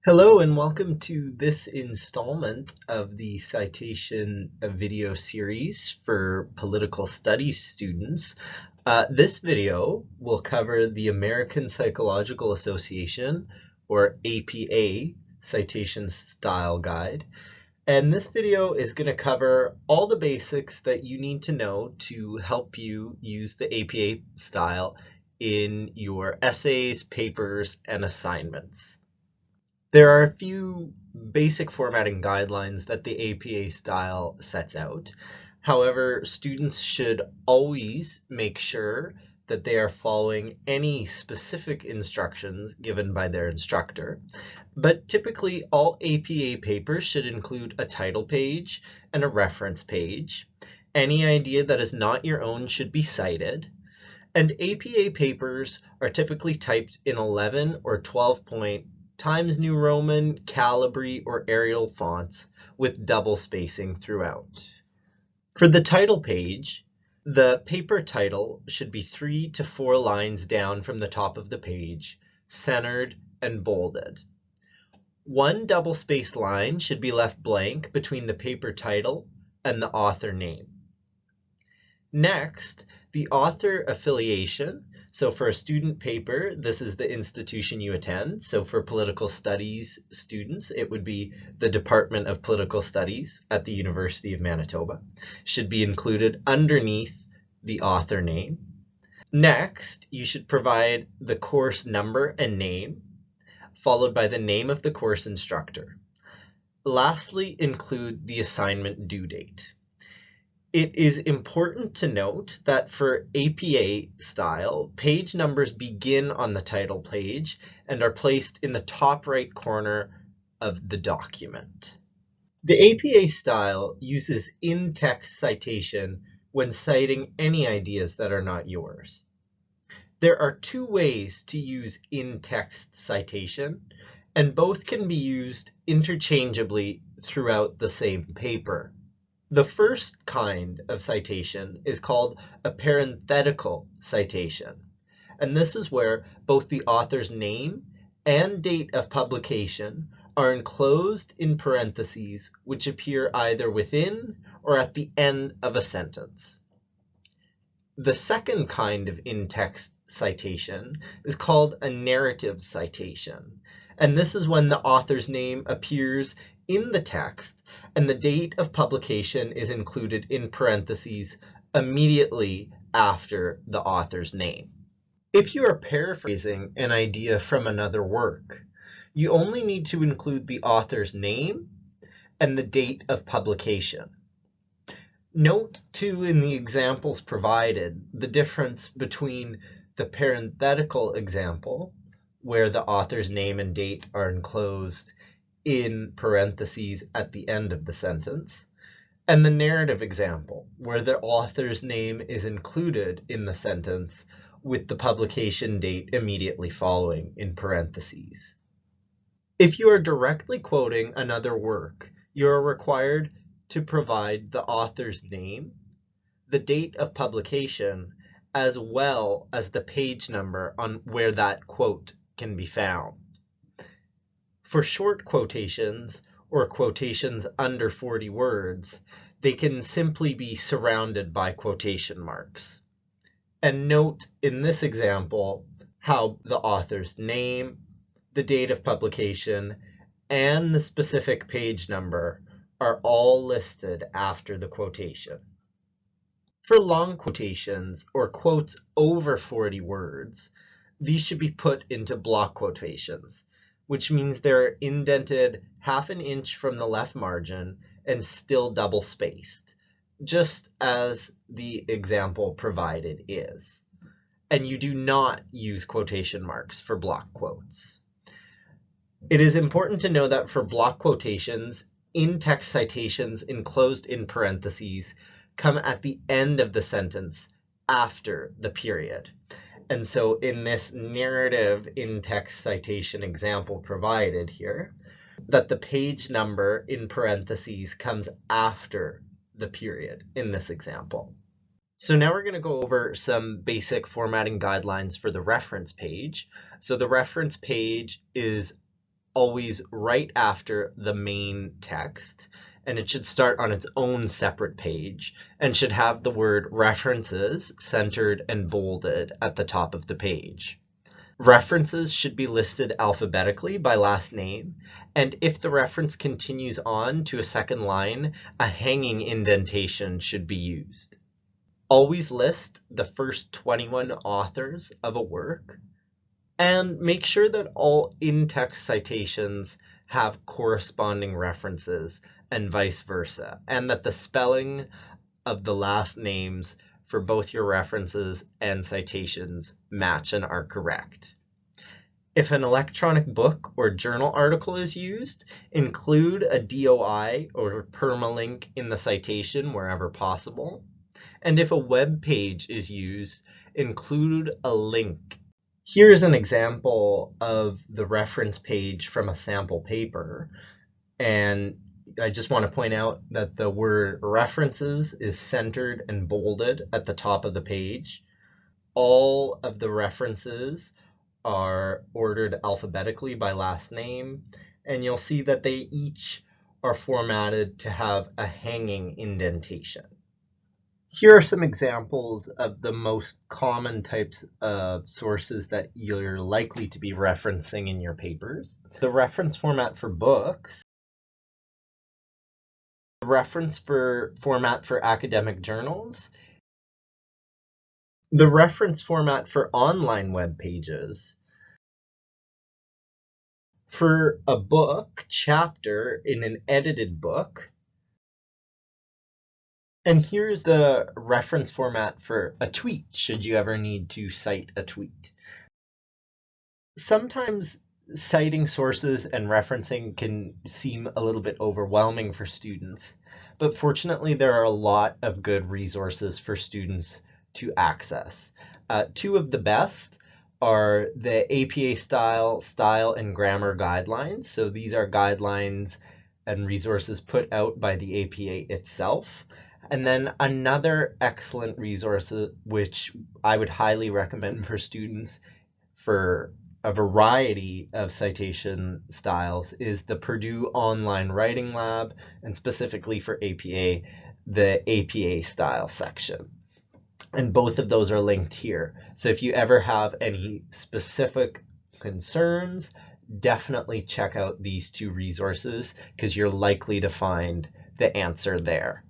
Hello and welcome to this installment of the Citation video series for political studies students. This video will cover the American Psychological Association, or APA, Citation Style Guide. And this video is going to cover all the basics that you need to know to help you use the APA style in your essays, papers, and assignments. There are a few basic formatting guidelines that the APA style sets out. However, students should always make sure that they are following any specific instructions given by their instructor. But typically, all APA papers should include a title page and a reference page. Any idea that is not your own should be cited. And APA papers are typically typed in 11 or 12 point Times New Roman, Calibri, or Arial fonts with double spacing throughout. For the title page, the paper title should be 3 to 4 lines down from the top of the page, centered and bolded. One double-spaced line should be left blank between the paper title and the author name. Next, the author affiliation. So for a student paper, this is the institution you attend. So for political studies students, it would be the Department of Political Studies at the University of Manitoba. Should be included underneath the author name. Next, you should provide the course number and name, followed by the name of the course instructor. Lastly, include the assignment due date. It is important to note that for APA style, page numbers begin on the title page and are placed in the top right corner of the document. The APA style uses in-text citation when citing any ideas that are not yours. There are two ways to use in-text citation, and both can be used interchangeably throughout the same paper. The first kind of citation is called a parenthetical citation, and this is where both the author's name and date of publication are enclosed in parentheses which appear either within or at the end of a sentence. The second kind of in-text citation is called a narrative citation, and this is when the author's name appears in the text and the date of publication is included in parentheses immediately after the author's name. If you are paraphrasing an idea from another work, you only need to include the author's name and the date of publication. Note too in the examples provided the difference between the parenthetical example, where the author's name and date are enclosed in parentheses at the end of the sentence, and the narrative example, where the author's name is included in the sentence with the publication date immediately following in parentheses. If you are directly quoting another work, you are required to provide the author's name, the date of publication, as well as the page number on where that quote can be found. For short quotations, or quotations under 40 words, they can simply be surrounded by quotation marks. And note in this example how the author's name, the date of publication, and the specific page number are all listed after the quotation. For long quotations, or quotes over 40 words, these should be put into block quotations, which means they're indented 1/2 inch from the left margin and still double spaced, just as the example provided is. And you do not use quotation marks for block quotes. It is important to know that for block quotations, in-text citations enclosed in parentheses come at the end of the sentence after the period. And so in this narrative in-text citation example provided here, that the page number in parentheses comes after the period in this example. So now we're going to go over some basic formatting guidelines for the reference page. So the reference page is always right after the main text, and it should start on its own separate page and should have the word references centered and bolded at the top of the page. References should be listed alphabetically by last name, and if the reference continues on to a second line, a hanging indentation should be used. Always list the first 21 authors of a work, and make sure that all in-text citations have corresponding references and vice versa, and that the spelling of the last names for both your references and citations match and are correct. If an electronic book or journal article is used, include a DOI or permalink in the citation wherever possible. And if a web page is used, include a link. Here's an example of the reference page from a sample paper. And I just want to point out that the word references is centered and bolded at the top of the page. All of the references are ordered alphabetically by last name, and you'll see that they each are formatted to have a hanging indentation. Here are some examples of the most common types of sources that you're likely to be referencing in your papers. The reference format for books, the reference format for academic journals, the reference format for online web pages, for a book chapter in an edited book, and here's the reference format for a tweet, should you ever need to cite a tweet. Sometimes citing sources and referencing can seem a little bit overwhelming for students, but fortunately there are a lot of good resources for students to access. Two of the best are the APA style and grammar guidelines. So these are guidelines and resources put out by the APA itself. And then another excellent resource, which I would highly recommend for students for a variety of citation styles, is the Purdue Online Writing Lab, and specifically for APA, the APA style section. And both of those are linked here. So if you ever have any specific concerns, definitely check out these two resources because you're likely to find the answer there.